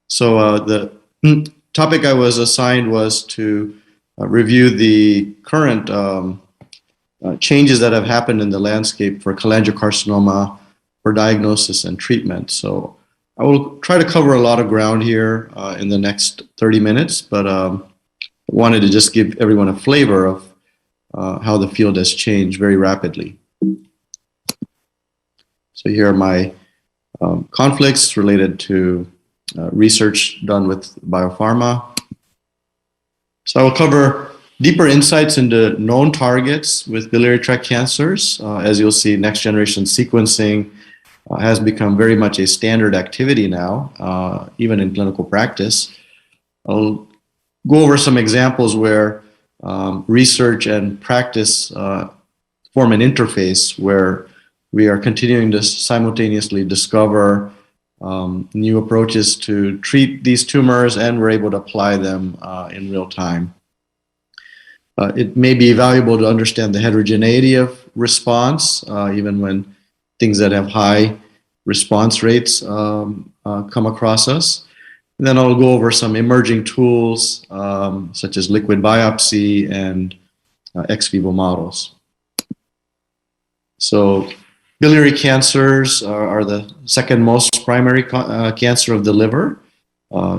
So the topic I was assigned was to review the current changes that have happened in the landscape for cholangiocarcinoma for diagnosis and treatment. So I will try to cover a lot of ground here in the next 30 minutes, but wanted to just give everyone a flavor of how the field has changed very rapidly. So here are my conflicts related to research done with biopharma. So I will cover deeper insights into known targets with biliary tract cancers. As you'll see, next generation sequencing has become very much a standard activity now, even in clinical practice. I'll go over some examples where research and practice form an interface where we are continuing to simultaneously discover new approaches to treat these tumors, and we're able to apply them in real time. It may be valuable to understand the heterogeneity of response, even when things that have high response rates come across us. And then I'll go over some emerging tools such as liquid biopsy and ex vivo models. So biliary cancers are the second most primary cancer of the liver,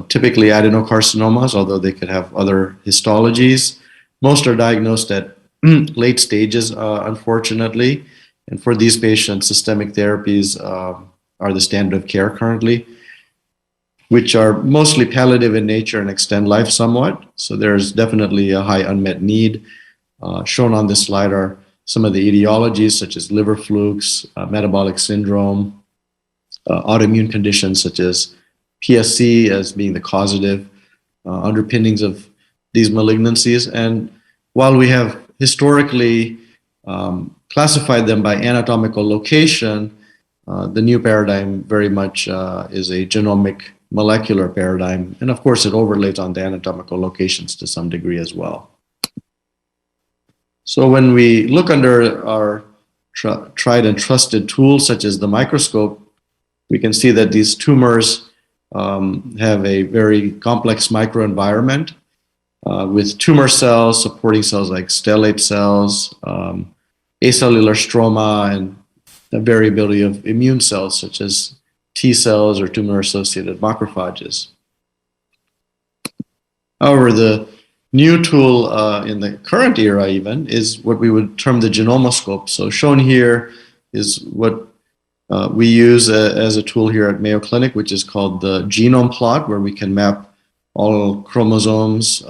typically adenocarcinomas, although they could have other histologies. Most are diagnosed at late stages, unfortunately. And for these patients, systemic therapies are the standard of care currently, which are mostly palliative in nature and extend life somewhat. So there's definitely a high unmet need. Shown on this slide are some of the etiologies such as liver flukes, metabolic syndrome, autoimmune conditions such as PSC as being the causative underpinnings of these malignancies. And while we have historically classified them by anatomical location, the new paradigm very much is a genomic molecular paradigm. And of course, it overlays on the anatomical locations to some degree as well. So when we look under our tried and trusted tools, such as the microscope, we can see that these tumors have a very complex microenvironment with tumor cells, supporting cells like stellate cells, acellular stroma, and the variability of immune cells, such as T cells or tumor-associated macrophages. However, the new tool in the current era even is what we would term the genomoscope. So shown here is what we use as a tool here at Mayo Clinic, which is called the Genome Plot, where we can map all chromosomes,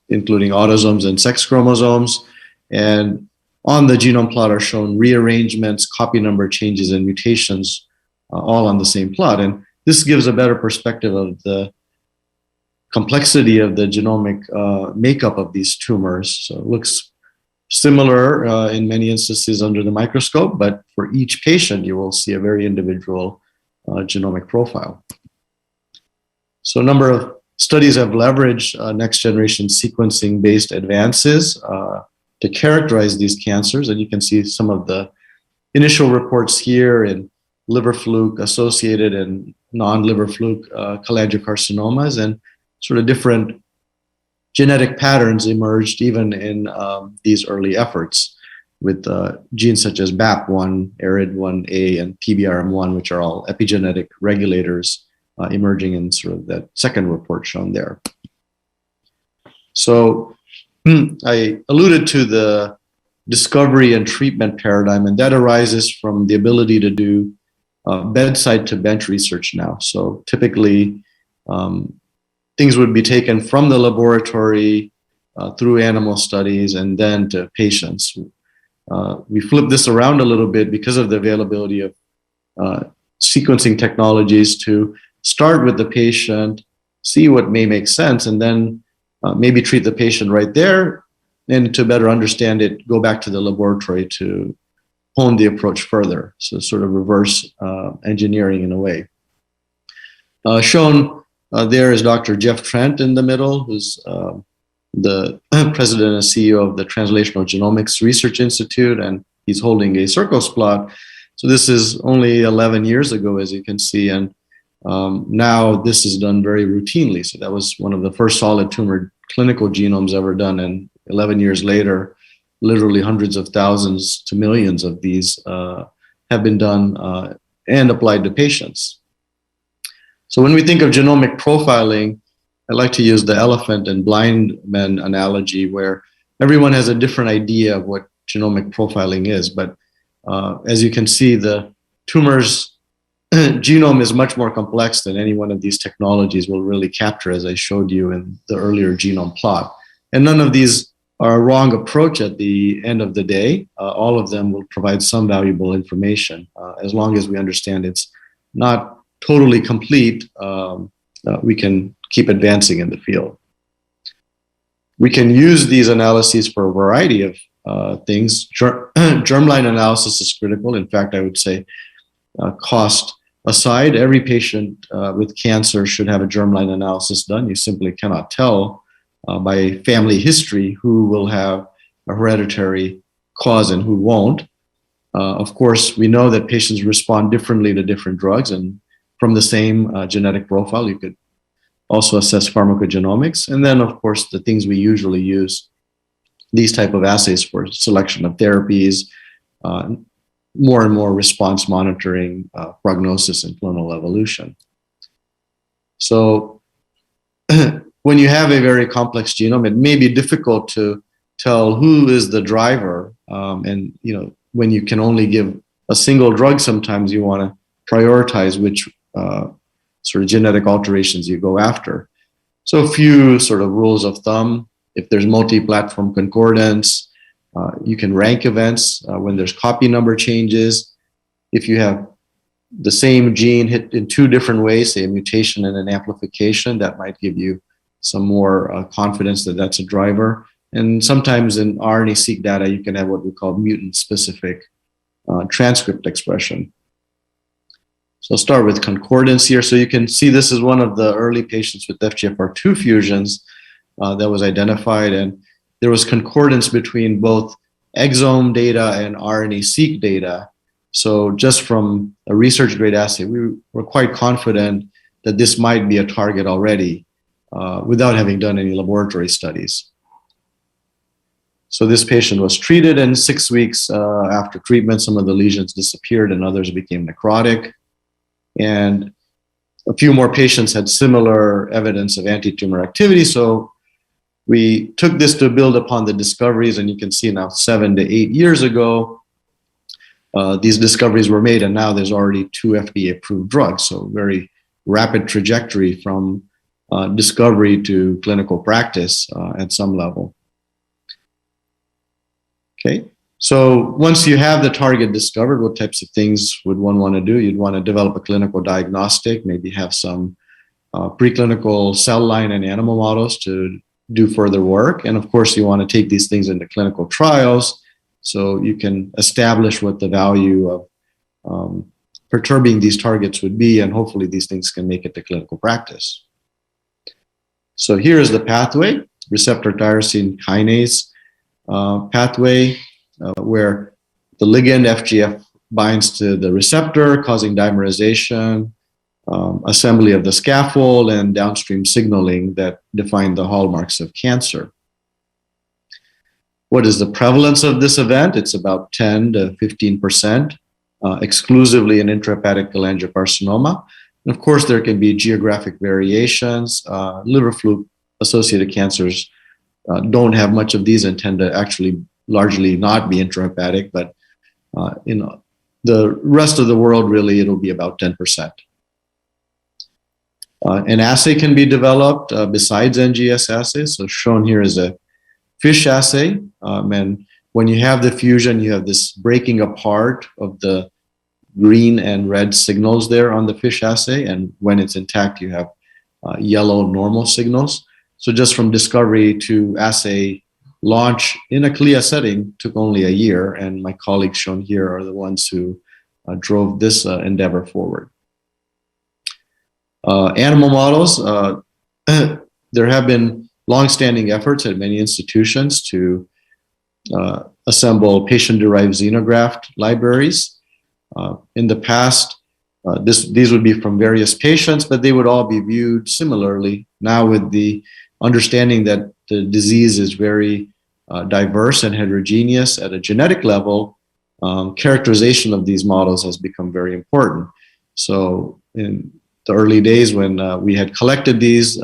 including autosomes and sex chromosomes. And on the Genome Plot are shown rearrangements, copy number changes, and mutations all on the same plot. And this gives a better perspective of the complexity of the genomic makeup of these tumors. So it looks similar in many instances under the microscope, but for each patient, you will see a very individual genomic profile. So a number of studies have leveraged next generation sequencing based advances to characterize these cancers. And you can see some of the initial reports here in liver fluke associated and non-liver fluke cholangiocarcinomas, and sort of different genetic patterns emerged even in these early efforts with genes such as BAP1, ARID1A, and PBRM1, which are all epigenetic regulators emerging in sort of that second report shown there. So I alluded to the discovery and treatment paradigm, and that arises from the ability to do bedside to bench research now. So typically, things would be taken from the laboratory through animal studies and then to patients. We flip this around a little bit because of the availability of sequencing technologies to start with the patient, see what may make sense, and then maybe treat the patient right there. And to better understand it, go back to the laboratory to hone the approach further. So sort of reverse engineering in a way. Shown there is Dr. Jeff Trent in the middle, who's the president and CEO of the Translational Genomics Research Institute, and he's holding a circles plot. So this is only 11 years ago, as you can see, and Now this is done very routinely. So that was one of the first solid tumor clinical genomes ever done. And 11 years later, literally hundreds of thousands to millions of these have been done and applied to patients. So when we think of genomic profiling, I like to use the elephant and blind men analogy, where everyone has a different idea of what genomic profiling is. But as you can see, the tumor's genome is much more complex than any one of these technologies will really capture, as I showed you in the earlier genome plot. And none of these are a wrong approach at the end of the day. All of them will provide some valuable information. As long as we understand it's not totally complete, we can keep advancing in the field. We can use these analyses for a variety of things. Germline analysis is critical. In fact, I would say cost aside, every patient with cancer should have a germline analysis done. You simply cannot tell by family history who will have a hereditary cause and who won't. Of course, we know that patients respond differently to different drugs, and from the same genetic profile, you could also assess pharmacogenomics. And then, of course, the things we usually use, these type of assays for selection of therapies, more and more response monitoring, prognosis, and clonal evolution. So when you have a very complex genome, it may be difficult to tell who is the driver. And when you can only give a single drug, sometimes you want to prioritize which sort of genetic alterations you go after. So a few sort of rules of thumb: if there's multi-platform concordance, you can rank events when there's copy number changes. If you have the same gene hit in two different ways, say a mutation and an amplification, that might give you some more confidence that that's a driver. And sometimes in RNA-seq data, you can have what we call mutant-specific transcript expression. So I'll start with concordance here. So you can see this is one of the early patients with FGFR2 fusions that was identified, and there was concordance between both exome data and RNA-seq data. So just from a research-grade assay, we were quite confident that this might be a target already without having done any laboratory studies. So this patient was treated, and 6 weeks after treatment, some of the lesions disappeared and others became necrotic. And a few more patients had similar evidence of anti-tumor activity. So we took this to build upon the discoveries, and you can see now 7 to 8 years ago, these discoveries were made, and now there's already 2 FDA-approved drugs. So very rapid trajectory from discovery to clinical practice at some level. Okay, so once you have the target discovered, what types of things would one want to do? You'd want to develop a clinical diagnostic, maybe have some preclinical cell line and animal models to do further work. And of course, you want to take these things into clinical trials so you can establish what the value of perturbing these targets would be, and hopefully these things can make it to clinical practice. So here is the pathway, receptor tyrosine kinase pathway, where the ligand FGF binds to the receptor, causing dimerization, assembly of the scaffold, and downstream signaling that define the hallmarks of cancer. What is the prevalence of this event? It's about 10 to 15%, exclusively in intrahepatic cholangiocarcinoma. And of course, there can be geographic variations. Liver fluke-associated cancers don't have much of these and tend to actually largely not be intrahepatic, but in the rest of the world, really, it'll be about 10%. An assay can be developed besides NGS assays. So shown here is a FISH assay. And when you have the fusion, you have this breaking apart of the green and red signals there on the FISH assay. And when it's intact, you have yellow normal signals. So just from discovery to assay launch in a CLIA setting took only a year. And my colleagues shown here are the ones who drove this endeavor forward. Animal models, there have been longstanding efforts at many institutions to assemble patient-derived xenograft libraries. In the past, These would be from various patients, but they would all be viewed similarly. Now with the understanding that the disease is very diverse and heterogeneous at a genetic level, characterization of these models has become very important. So in the early days when we had collected these,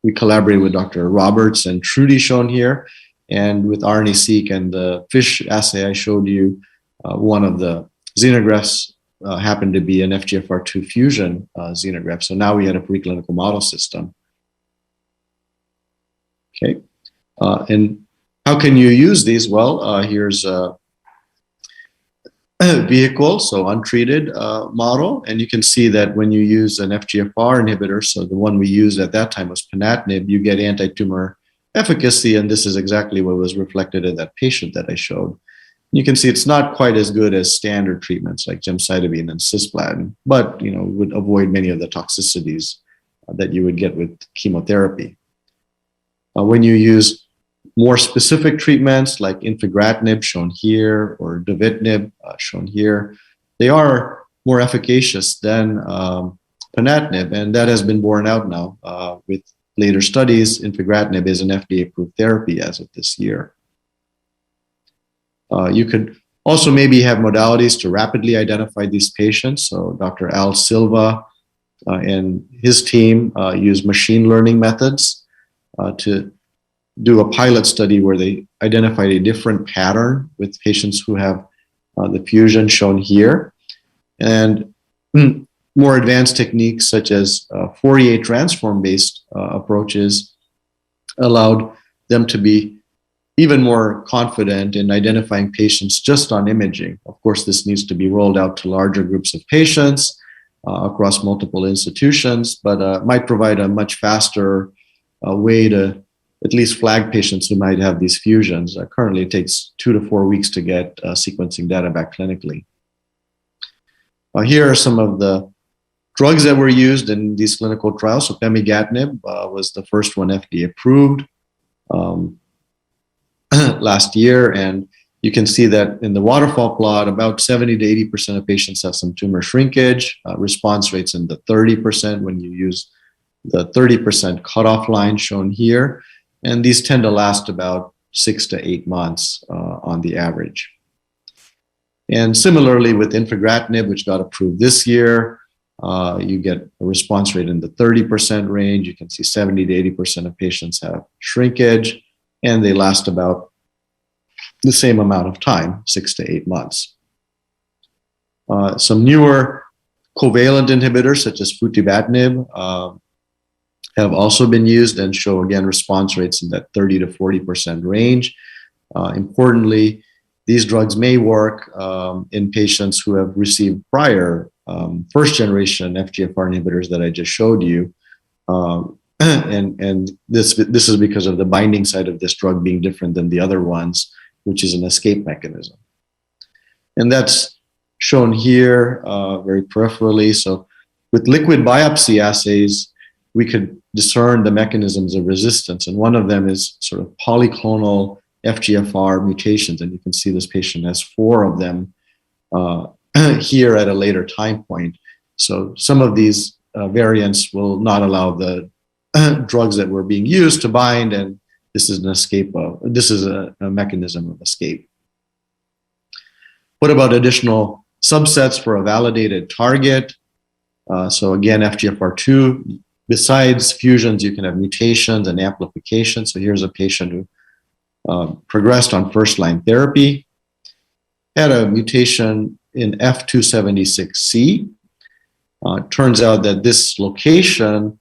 we collaborated with Dr. Roberts and Trudy shown here, and with RNA-seq and the FISH assay I showed you, one of the xenografts happened to be an FGFR2 fusion xenograft. So now we had a preclinical model system. Okay, and how can you use these? Well, here's a vehicle, so untreated model, and you can see that when you use an FGFR inhibitor, so the one we used at that time was ponatinib, you get anti-tumor efficacy, and this is exactly what was reflected in that patient that I showed. You can see it's not quite as good as standard treatments like gemcitabine and cisplatin, but would avoid many of the toxicities that you would get with chemotherapy. When you use more specific treatments like infigratinib shown here or davitinib shown here, they are more efficacious than ponatinib, and that has been borne out now with later studies. Infigratinib is an FDA-approved therapy as of this year. You could also maybe have modalities to rapidly identify these patients. So Dr. Al Silva and his team use machine learning methods to do a pilot study where they identified a different pattern with patients who have the fusion shown here. And more advanced techniques such as Fourier transform-based approaches allowed them to be even more confident in identifying patients just on imaging. Of course, this needs to be rolled out to larger groups of patients across multiple institutions, but might provide a much faster way to at least flag patients who might have these fusions. Currently, it takes 2 to 4 weeks to get sequencing data back clinically. Here are some of the drugs that were used in these clinical trials. So pemigatinib was the first one FDA approved last year, and you can see that in the waterfall plot, about 70 to 80% of patients have some tumor shrinkage, response rates in the 30% when you use the 30% cutoff line shown here. And these tend to last about 6 to 8 months on the average. And similarly with infigratinib, which got approved this year, you get a response rate in the 30% range. You can see 70 to 80% of patients have shrinkage, and they last about the same amount of time, 6 to 8 months. Some newer covalent inhibitors, such as futibatinib, have also been used and show, again, response rates in that 30 to 40% range. Importantly, these drugs may work in patients who have received prior first-generation FGFR inhibitors that I just showed you. And this is because of the binding site of this drug being different than the other ones, which is an escape mechanism. And that's shown here very peripherally. So with liquid biopsy assays, we could discern the mechanisms of resistance. And one of them is sort of polyclonal FGFR mutations. And you can see this patient has 4 of them here at a later time point. So some of these variants will not allow the drugs that were being used to bind, and this is an escape. This is a mechanism of escape. What about additional subsets for a validated target? So again, FGFR2, besides fusions, you can have mutations and amplification. So here's a patient who progressed on first-line therapy, had a mutation in F276C. Turns out that this location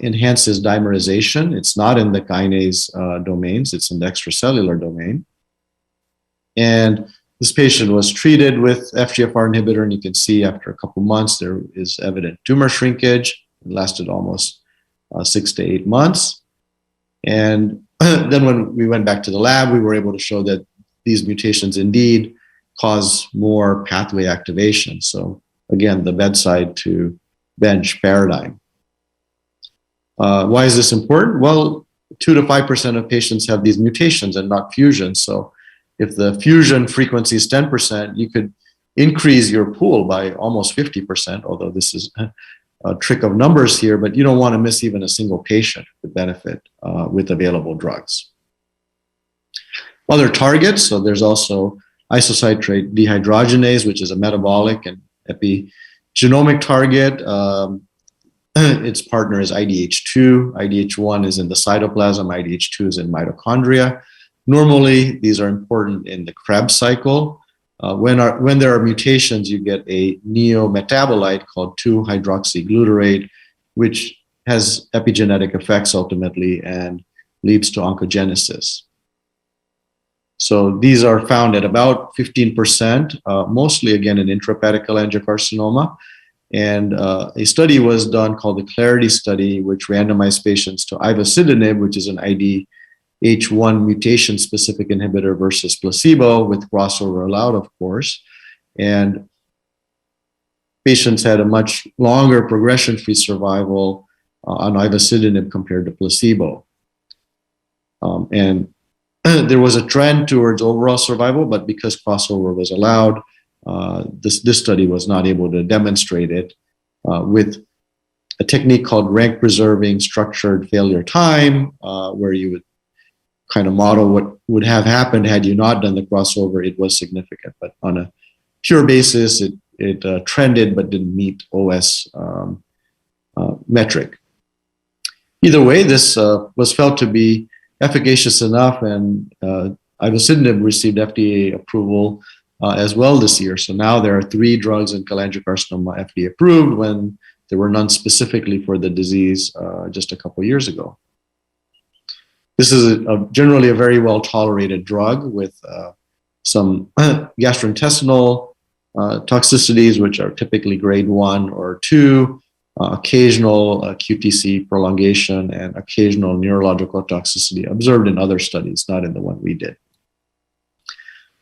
enhances dimerization. It's not in the kinase domains, it's in the extracellular domain. And this patient was treated with FGFR inhibitor, and you can see after a couple months there is evident tumor shrinkage. It lasted almost 6 to 8 months. And then when we went back to the lab, we were able to show that these mutations indeed cause more pathway activation. So again, the bedside to bench paradigm. Why is this important? Well, 2 to 5% of patients have these mutations and not fusions. So if the fusion frequency is 10%, you could increase your pool by almost 50%, although this is a trick of numbers here, but you don't want to miss even a single patient to benefit with available drugs. Other targets, so there's also isocitrate dehydrogenase, which is a metabolic and epigenomic target. Its partner is IDH2. IDH1 is in the cytoplasm, IDH2 is in mitochondria. Normally, these are important in the Krebs cycle. When there are mutations, you get a neometabolite called 2-hydroxyglutarate, which has epigenetic effects ultimately and leads to oncogenesis. So these are found at about 15%, mostly again in intrahepatic cholangiocarcinoma. And a study was done called the Clarity study, which randomized patients to ivosidenib, which is an IDH1 mutation-specific inhibitor, versus placebo, with crossover allowed, of course. And patients had a much longer progression-free survival on ivosidenib compared to placebo. And there was a trend towards overall survival, but because crossover was allowed, this study was not able to demonstrate it with a technique called rank-preserving structured failure time, where you would kind of model what would have happened had you not done the crossover. It was significant, but on a pure basis, it trended but didn't meet OS metric. Either way, this was felt to be efficacious enough, and ivosidenib received FDA approval as well this year. So now there are 3 drugs in cholangiocarcinoma FDA approved, when there were none specifically for the disease just a couple years ago. This is generally a very well tolerated drug with some gastrointestinal toxicities, which are typically grade 1 or 2, occasional QTc prolongation, and occasional neurological toxicity observed in other studies, not in the one we did.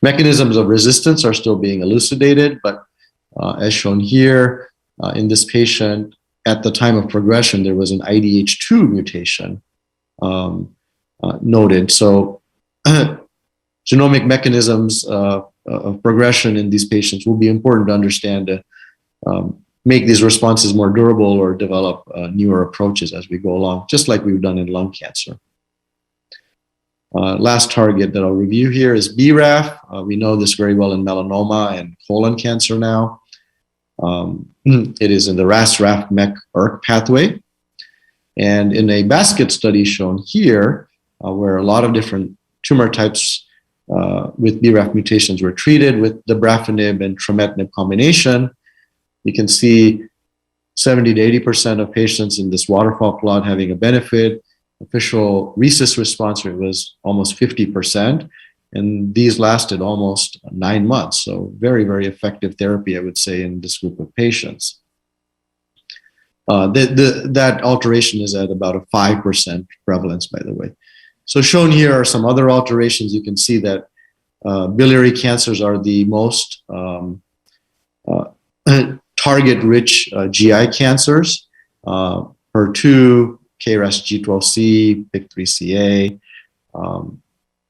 Mechanisms of resistance are still being elucidated, but as shown here, in this patient, at the time of progression, there was an IDH2 mutation noted. So genomic mechanisms of progression in these patients will be important to understand to make these responses more durable or develop newer approaches as we go along, just like we've done in lung cancer. Last target that I'll review here is BRAF. We know this very well in melanoma and colon cancer now. It is in the RAS-RAF-MEK-ERK pathway. And in a basket study shown here, where a lot of different tumor types with BRAF mutations were treated with the dabrafenib and trametinib combination, you can see 70 to 80% of patients in this waterfall plot having a benefit. Official RECIST response rate was almost 50%, and these lasted almost 9 months. So very, very effective therapy, I would say, in this group of patients. That alteration is at about a 5% prevalence, by the way. So shown here are some other alterations. You can see that biliary cancers are the most target-rich GI cancers. HER2, KRAS G12C, PIK3CA,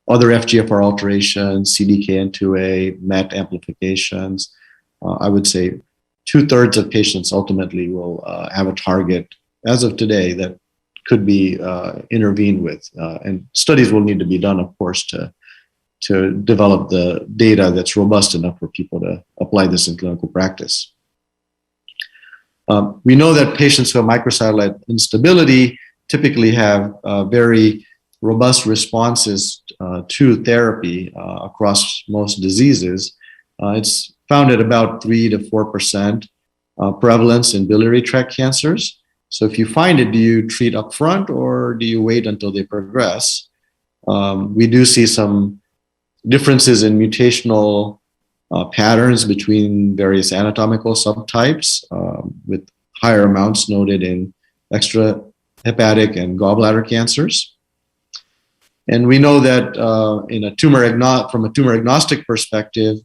other FGFR alterations, CDKN2A, MET amplifications. I would say 2/3 of patients ultimately will have a target as of today that could be intervened with. And studies will need to be done, of course, to develop the data that's robust enough for people to apply this in clinical practice. We know that patients who have microsatellite instability typically have very robust responses to therapy across most diseases. It's found at about 3 to 4% prevalence in biliary tract cancers. So if you find it, do you treat upfront or do you wait until they progress? We do see some differences in mutational patterns between various anatomical subtypes, with higher amounts noted in extrahepatic and gallbladder cancers. And we know that from a tumor agnostic perspective,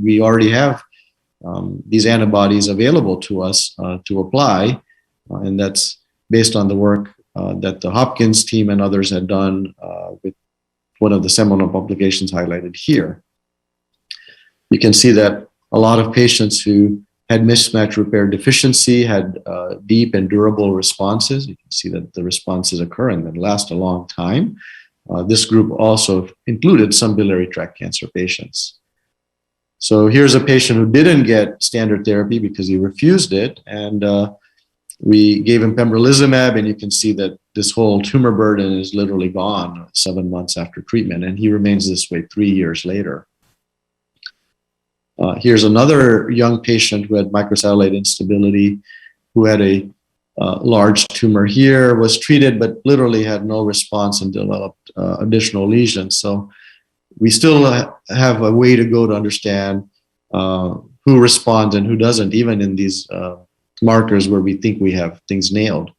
we already have these antibodies available to us to apply, and that's based on the work that the Hopkins team and others had done with one of the seminal publications highlighted here. You can see that a lot of patients who had mismatch repair deficiency had deep and durable responses. You can see that the responses occur and then last a long time. This group also included some biliary tract cancer patients. So here's a patient who didn't get standard therapy because he refused it, and we gave him pembrolizumab, and you can see that this whole tumor burden is literally gone 7 months after treatment, and he remains this way 3 years later. Here's another young patient who had microsatellite instability, who had a large tumor here, was treated, but literally had no response and developed additional lesions. So we still have a way to go to understand who responds and who doesn't, even in these markers where we think we have things nailed.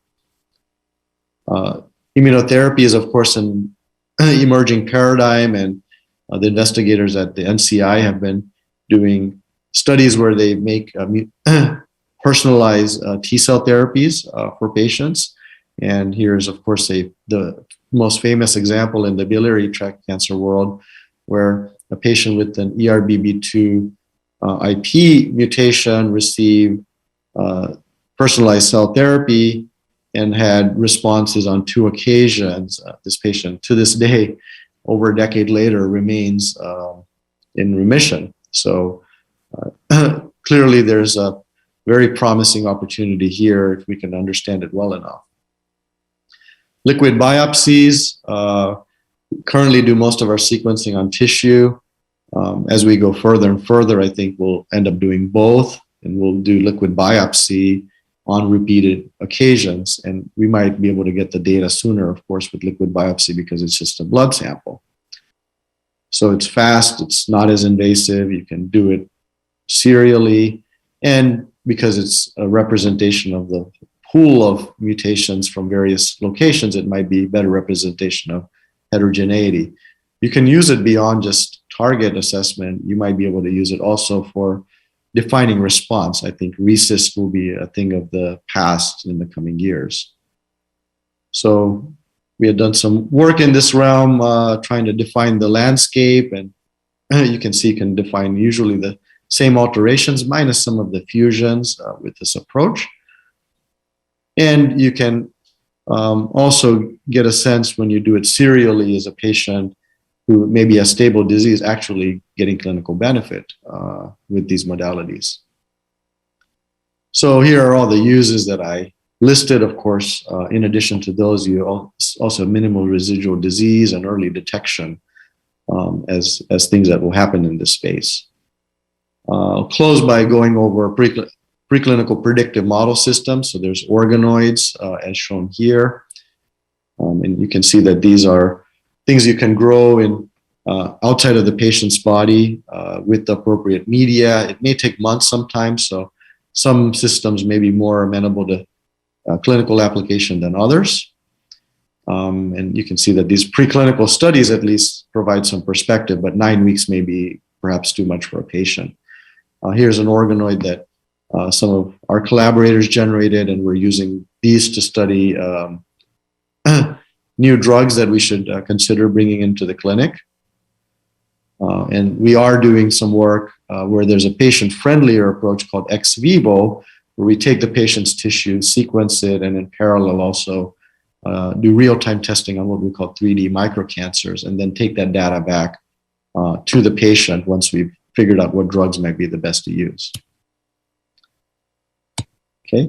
Immunotherapy is, of course, an emerging paradigm, and the investigators at the NCI have been doing studies where they make personalized T-cell therapies for patients. And here's, of course, the most famous example in the biliary tract cancer world, where a patient with an ERBB2 IP mutation received personalized cell therapy and had responses on 2 occasions. This patient, to this day, over a decade later, remains in remission. So clearly there's a very promising opportunity here if we can understand it well enough. Liquid biopsies currently do most of our sequencing on tissue. As we go further and further, I think we'll end up doing both, and we'll do liquid biopsy on repeated occasions. And we might be able to get the data sooner, of course, with liquid biopsy because it's just a blood sample. So it's fast, it's not as invasive, you can do it serially, and because it's a representation of the pool of mutations from various locations, it might be better representation of heterogeneity. You can use it beyond just target assessment. You might be able to use it also for defining response. I think RECIST will be a thing of the past in the coming years. So we had done some work in this realm, trying to define the landscape, and you can see you can define usually the same alterations minus some of the fusions with this approach. And you can also get a sense when you do it serially as a patient who maybe has stable disease actually getting clinical benefit with these modalities. So here are all the uses that I listed. Of course, in addition to those, you also have minimal residual disease and early detection as things that will happen in this space. I'll close by going over preclinical predictive model systems. So there's organoids as shown here. And you can see that these are things you can grow in outside of the patient's body with the appropriate media. It may take months sometimes, so some systems may be more amenable to clinical application than others. And you can see that these preclinical studies at least provide some perspective, but 9 weeks may be perhaps too much for a patient. Here's an organoid that some of our collaborators generated, and we're using these to study new drugs that we should consider bringing into the clinic. And we are doing some work where there's a patient-friendlier approach called ex vivo, where we take the patient's tissue, sequence it, and in parallel also do real-time testing on what we call 3D microcancers, and then take that data back to the patient once we've figured out what drugs might be the best to use. Okay,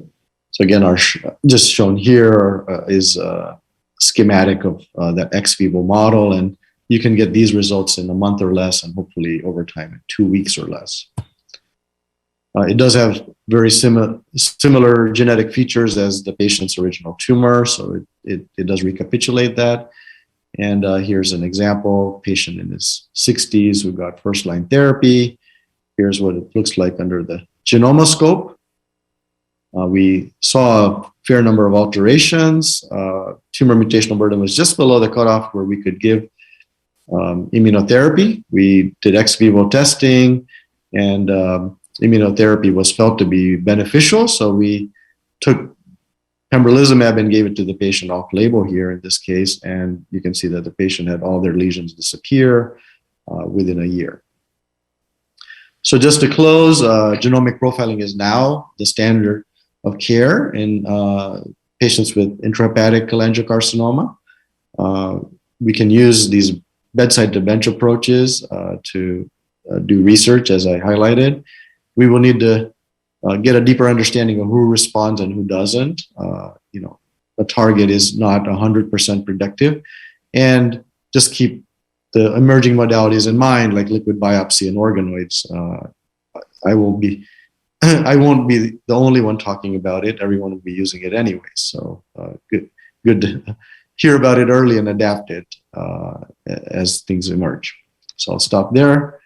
so again, our just shown here is a schematic of that ex vivo model, and you can get these results in a month or less, and hopefully over time in 2 weeks or less. It does have very similar genetic features as the patient's original tumor, so it does recapitulate that. And here's an example, patient in his 60s who got first-line therapy. Here's what it looks like under the genomoscope. We saw a fair number of alterations. Tumor mutational burden was just below the cutoff where we could give immunotherapy. We did ex vivo testing, and immunotherapy was felt to be beneficial, so we took pembrolizumab and gave it to the patient off-label here in this case, and you can see that the patient had all their lesions disappear within a year. So just to close, genomic profiling is now the standard of care in patients with intrahepatic cholangiocarcinoma. We can use these bedside to bench approaches to do research, as I highlighted. We will need to get a deeper understanding of who responds and who doesn't. The target is not 100% predictive, and just keep the emerging modalities in mind, like liquid biopsy and organoids. I won't be the only one talking about it. Everyone will be using it anyway. So good to hear about it early and adapt it as things emerge. So I'll stop there.